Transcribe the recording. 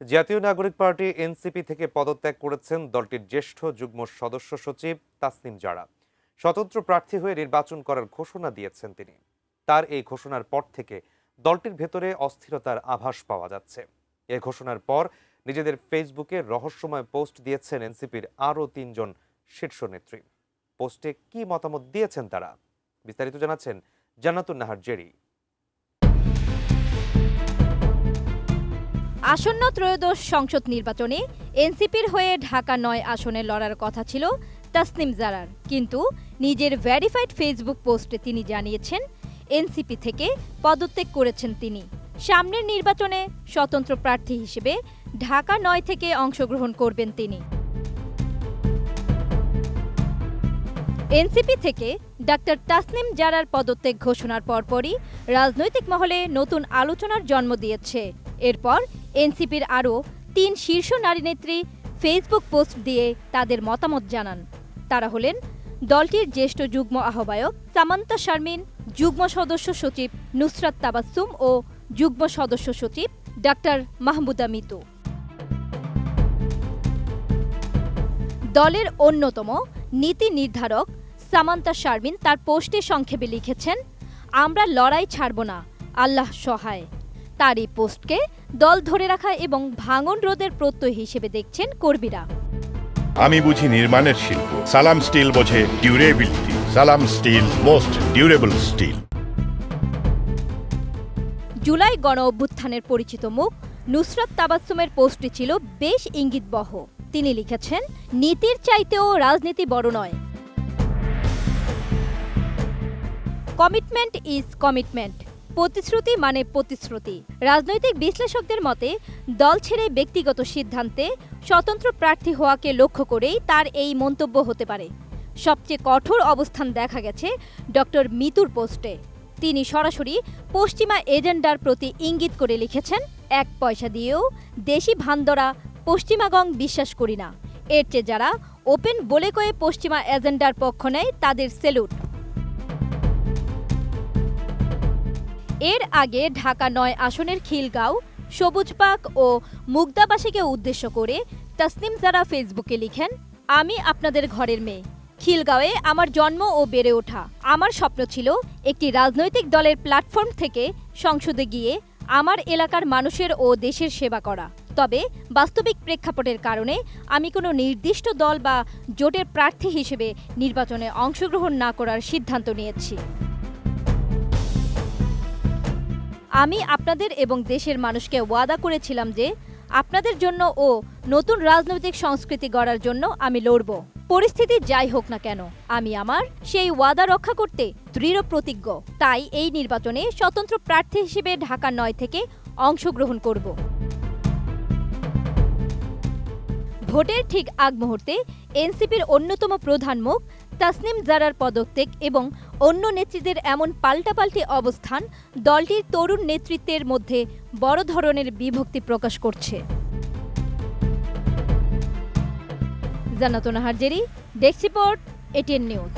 জাতীয় নাগরিক party NCP থেকে পদত্যাগ করেছেন দলটির জ্যেষ্ঠ যুগ্ম সদস্য সচিব তাসনিম জারা। স্বতন্ত্র প্রার্থী হয়ে নির্বাচন করার ঘোষণা দিয়েছেন তিনি। তার এই ঘোষণার পর থেকে দলটির ভেতরে অস্থিরতার আভাস পাওয়া যাচ্ছে। এ ঘোষণার পর নিজেদের ফেসবুকে রহস্যময় পোস্ট দিয়েছেন এনসিপির আরও ৩ জন শীর্ষ নেত্রী। পোস্টে কি মতামত দিয়েছেন তারা, বিস্তারিত জানাচ্ছেন জান্নাতুন নাহার জেরি। আসন্ন ত্রয়োদশ সংসদ নির্বাচনে এনসিপির হয়ে ঢাকা-৯ আসনে লড়ার কথা ছিল তাসনিম জারার, কিন্তু নিজের ভেরিফাইড ফেসবুক পোস্টে তিনি জানিয়েছেন এনসিপি থেকে পদত্যাগ করেছেন তিনি। সামনের নির্বাচনে স্বতন্ত্র প্রার্থী হিসেবে ঢাকা-৯ থেকে অংশগ্রহণ করবেন তিনি। এনসিপি থেকে ডাক্তার তাসনিম জারার পদত্যাগ ঘোষণার পরপরই রাজনৈতিক মহলে নতুন আলোচনার জন্ম দিয়েছে। এরপর এনসিপির আরও ৩ শীর্ষ নারী নেত্রী ফেসবুক পোস্ট দিয়ে তাদের মতামত জানান। তারা হলেন দলটির জ্যেষ্ঠ যুগ্ম আহ্বায়ক সামান্তা শারমিন, যুগ্ম সদস্য সচিব নুসরাত তাবাসসুম ও যুগ্ম সদস্য সচিব ডাক্তার মাহমুদা মিতু। দলের অন্যতম নীতি নির্ধারক সামান্তা শারমিন তার পোস্টে সংক্ষেপে লিখেছেন, আমরা লড়াই ছাড়ব না, আল্লাহ সহায়। তার এই পোস্টকে দল ধরে রাখা এবং ভাঙন রোধের প্রত্যয় হিসেবে দেখছেন কর্মীরা। আমি বুঝি নির্মাণের শিল্প, সালাম স্টিল বোঝে durability. Salam steel, most durable steel. July গণ অভ্যুত্থানের পরিচিত মুখ নুসরাত তাবাসসুমের পোস্টটি ছিল বেশ ইঙ্গিতবহ। তিনি লিখেছেন, নীতির চাইতেও রাজনীতি বড় নয়। কমিটমেন্ট ইজ কমিটমেন্ট, প্রতিশ্রুতি মানে প্রতিশ্রুতি। রাজনৈতিক বিশ্লেষকদের মতে দল ছেড়ে ব্যক্তিগত সিদ্ধান্তে স্বতন্ত্র প্রার্থী হওয়াকে লক্ষ্য করেই তার এই মন্তব্য হতে পারে। সবচেয়ে কঠোর অবস্থান দেখা গেছে ডক্টর মিতুর পোস্টে। তিনি সরাসরি পশ্চিমা এজেন্ডার প্রতি ইঙ্গিত করে লিখেছেন, ১ পয়সা দিয়েও দেশি ভান্দরা পশ্চিমাগং বিশ্বাস করি না। এর চেয়ে যারা ওপেন বলে কয়ে পশ্চিমা এজেন্ডার পক্ষ নেয় তাদের সেলুট। এর আগে ঢাকা-৯ আসনের খিলগাঁও, সবুজবাগ ও মুগদাবাসীকে উদ্দেশ্য করে তাসনিম জারা ফেসবুকে লিখেন, আমি আপনাদের ঘরের মেয়ে। খিলগাঁওয়ে আমার জন্ম ও বেড়ে ওঠা। আমার স্বপ্ন ছিল একটি রাজনৈতিক দলের প্ল্যাটফর্ম থেকে সংসদে গিয়ে আমার এলাকার মানুষের ও দেশের সেবা করা। তবে বাস্তবিক প্রেক্ষাপটের কারণে আমি কোনো নির্দিষ্ট দল বা জোটের প্রার্থী হিসেবে নির্বাচনে অংশগ্রহণ না করার সিদ্ধান্ত নিয়েছি। আমি আপনাদের এবং দেশের মানুষকে ওয়াদা করেছিলাম যে আপনাদের জন্য ও নতুন রাজনৈতিক সংস্কৃতি গড়ার জন্য আমি লড়ব। পরিস্থিতি যাই হোক না কেন, আমি আমার সেই ওয়াদা রক্ষা করতে দৃঢ় প্রতিজ্ঞ। তাই এই নির্বাচনে স্বতন্ত্র প্রার্থী হিসেবে ঢাকা-৯ থেকে অংশগ্রহণ করব। ভোটের ঠিক আগ মুহূর্তে এনসিপির অন্যতম প্রধান মুখ তাসনিম জারার পদত্যাগ এবং অন্য নেত্রীদের এমন পাল্টাপাল্টি অবস্থান দলটির তরুণ নেতৃত্বের মধ্যে বড় ধরনের বিভক্তি প্রকাশ করছে। জান্নাতুন Nahar Jerry, desk report, ATN news.